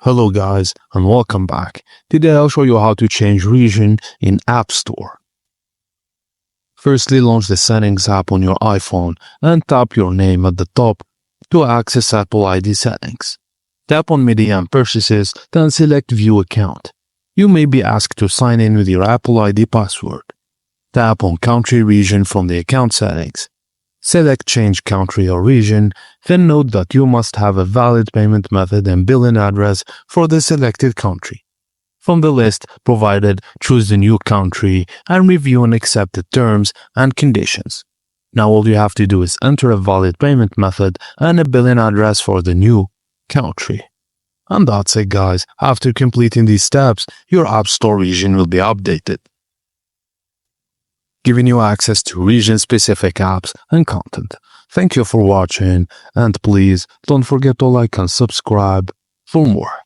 Hello guys and welcome back. Today I'll show you how to change region in App Store. Firstly, launch the Settings app on your iPhone and tap your name at the top to access Apple ID settings. Tap on Media and Purchases, then select View Account. You may be asked to sign in with your Apple ID password. Tap on Country Region from the account settings. Select Change Country or Region, then note that you must have a valid payment method and billing address for the selected country. From the list provided, choose the new country and review and accept the terms and conditions. Now all you have to do is enter a valid payment method and a billing address for the new country. And that's it guys. After completing these steps, your App Store region will be updated, giving you access to region-specific apps and content. Thank you for watching, and please don't forget to like and subscribe for more.